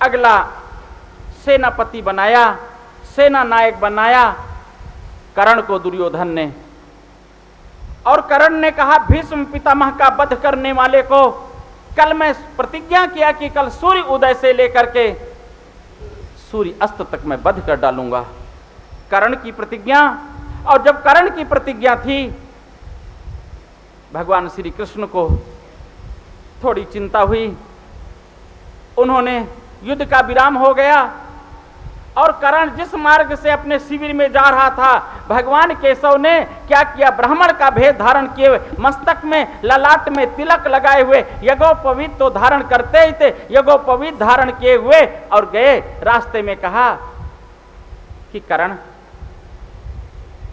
अगला सेनापति बनाया, सेना नायक बनाया कर्ण को दुर्योधन ने। और कर्ण ने कहा भीष्म पितामह का वध करने वाले को कल मैं प्रतिज्ञा किया कि कल सूर्य उदय से लेकर के सूर्य अस्त तक मैं वध कर डालूंगा। कर्ण की प्रतिज्ञा। और जब कर्ण की प्रतिज्ञा थी, भगवान श्री कृष्ण को थोड़ी चिंता हुई। उन्होंने युद्ध का विराम हो गया और कर्ण जिस मार्ग से अपने शिविर में जा रहा था, भगवान केशव ने क्या किया, ब्राह्मण का भेद धारण किए हुए, मस्तक में ललाट में तिलक लगाए हुए, यज्ञोपवीत तो धारण करते ही थे, यज्ञोपवीत धारण किए हुए और गए। रास्ते में कहा कि कर्ण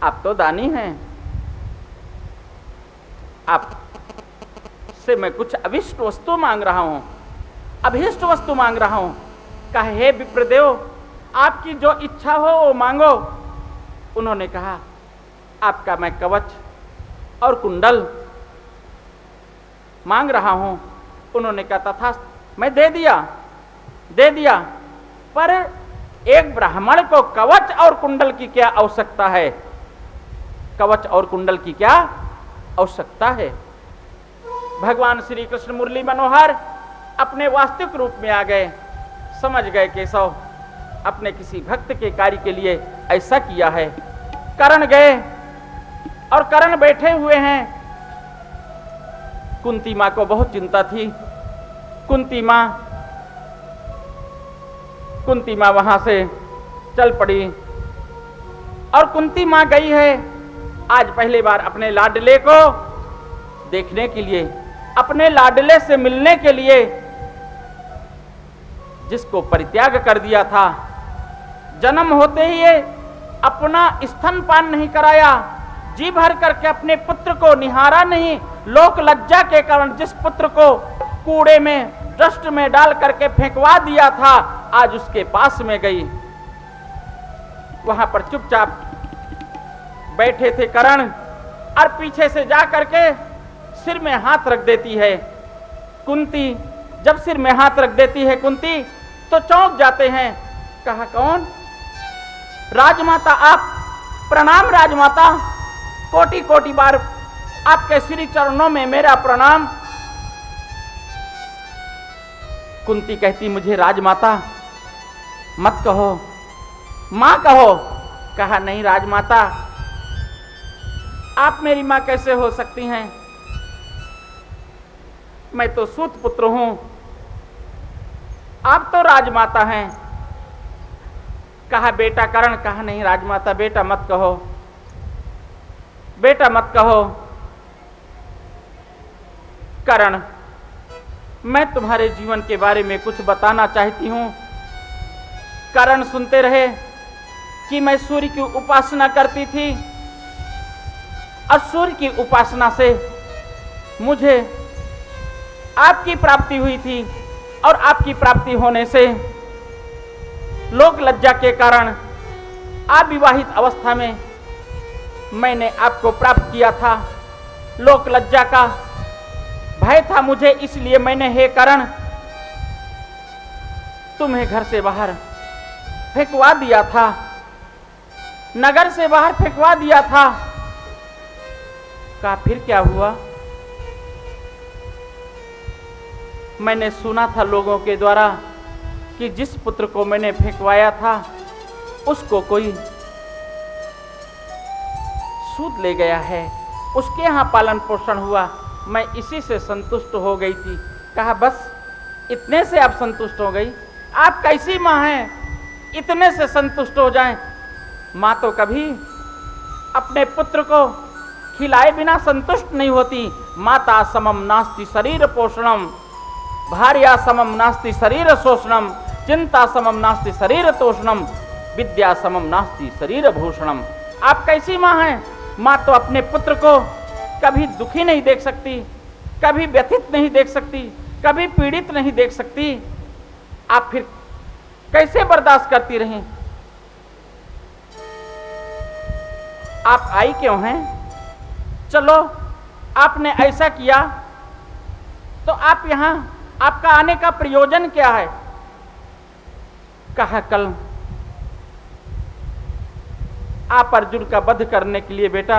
आप तो दानी हैं, आप से मैं कुछ अभिष्ट वस्तु मांग रहा हूं, अभिष्ट वस्तु मांग रहा हूं। कहा हे विप्रदेव, आपकी जो इच्छा हो वो मांगो। उन्होंने कहा आपका मैं कवच और कुंडल मांग रहा हूं। उन्होंने कहा तथास्तु, मैं दे दिया। पर एक ब्राह्मण को कवच और कुंडल की क्या आवश्यकता है? कवच और कुंडल की क्या आवश्यकता है? भगवान श्री कृष्ण मुरली मनोहर अपने वास्तविक रूप में आ गए। समझ गए केशव अपने किसी भक्त के कार्य के लिए ऐसा किया है। कर्ण गए और कर्ण बैठे हुए हैं। कुंती मां को बहुत चिंता थी। कुंती मां वहां से चल पड़ी और कुंती मां गई है आज पहली बार अपने लाडले को देखने के लिए, अपने लाडले से मिलने के लिए, जिसको परित्याग कर दिया था। जन्म होते ही ये अपना स्तनपान नहीं कराया, जी भर करके अपने पुत्र को निहारा नहीं। लोक लज्जा के कारण जिस पुत्र को कूड़े में डस्ट में डाल करके फेंकवा दिया था, आज उसके पास में गई। वहां पर चुपचाप बैठे थे कर्ण और पीछे से जा करके सिर में हाथ रख देती है कुंती। जब सिर में हाथ रख देती है कुंती तो चौंक जाते हैं। कहा कौन? राजमाता आप। प्रणाम राजमाता, कोटि कोटि बार आपके श्री चरणों में मेरा प्रणाम। कुंती कहती मुझे राजमाता मत कहो, मां कहो। कहा नहीं राजमाता, आप मेरी मां कैसे हो सकती हैं? मैं तो सूत पुत्र हूं, आप तो राजमाता हैं। कहा बेटा कर्ण। कहा नहीं राजमाता, बेटा मत कहो, बेटा मत कहो। कर्ण, मैं तुम्हारे जीवन के बारे में कुछ बताना चाहती हूं। कर्ण सुनते रहे कि मैं सूर्य की उपासना करती थी और सूर्य की उपासना से मुझे आपकी प्राप्ति हुई थी और आपकी प्राप्ति होने से लोक लज्जा के कारण अविवाहित अवस्था में मैंने आपको प्राप्त किया था। लोक लज्जा का भय था मुझे, इसलिए मैंने हे कर्ण तुम्हें घर से बाहर फेंकवा दिया था, नगर से बाहर फेंकवा दिया था। कहा फिर क्या हुआ? मैंने सुना था लोगों के द्वारा कि जिस पुत्र को मैंने फेंकवाया था उसको कोई सूद ले गया है, उसके यहाँ पालन पोषण हुआ, मैं इसी से संतुष्ट हो गई थी। कहा बस इतने से आप संतुष्ट हो गई? आप कैसी माँ हैं इतने से संतुष्ट हो जाएं? माँ तो कभी अपने पुत्र को खिलाए बिना संतुष्ट नहीं होती। माता समम नास्ति शरीर पोषणम, भार्या समम नास्ति शरीर शोषणम, चिंता समम नास्ति शरीर तोषणम, विद्या समम नास्ति शरीर भूषणम। आप कैसी माँ हैं? माँ तो अपने पुत्र को कभी दुखी नहीं देख सकती, कभी व्यथित नहीं देख सकती, कभी पीड़ित नहीं देख सकती। आप फिर कैसे बर्दाश्त करती रहीं? आप आई क्यों हैं? चलो आपने ऐसा किया तो आप यहां आपका आने का प्रयोजन क्या है? कहा कल आप अर्जुन का वध करने के लिए बेटा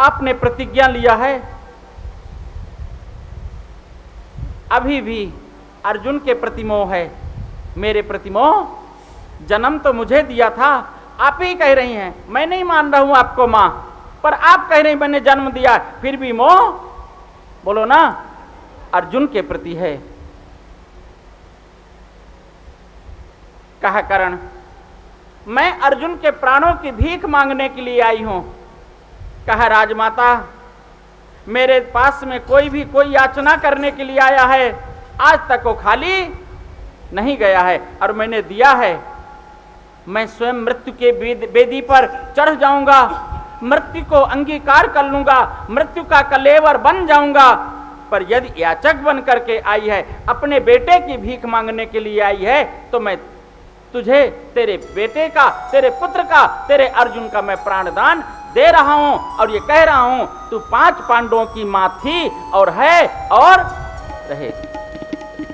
आपने प्रतिज्ञा लिया है। अभी भी अर्जुन के प्रति मोह है, मेरे प्रति मोह। जन्म तो मुझे दिया था, आप ही कह रही हैं, मैं नहीं मान रहा हूं आपको मां, पर आप कह रही मैंने जन्म दिया, फिर भी मोह बोलो ना अर्जुन के प्रति है। कहा करण मैं अर्जुन के प्राणों की भीख मांगने के लिए आई हूं। कहा राजमाता मेरे पास में कोई भी कोई याचना करने के लिए आया है, आज तक वो खाली नहीं गया है और मैंने दिया है। मैं स्वयं मृत्यु के वेदी पर चढ़ जाऊंगा, मृत्यु को अंगीकार कर लूंगा, मृत्यु का कलेवर बन जाऊंगा। पर यदि याचक बन करके आई है, अपने बेटे की भीख मांगने के लिए आई है, तो मैं तुझे तेरे बेटे का, तेरे पुत्र का, तेरे अर्जुन का मैं प्राणदान दे रहा हूं और ये कह रहा हूं तू 5 पांडवों की मां थी और है और रहेगी।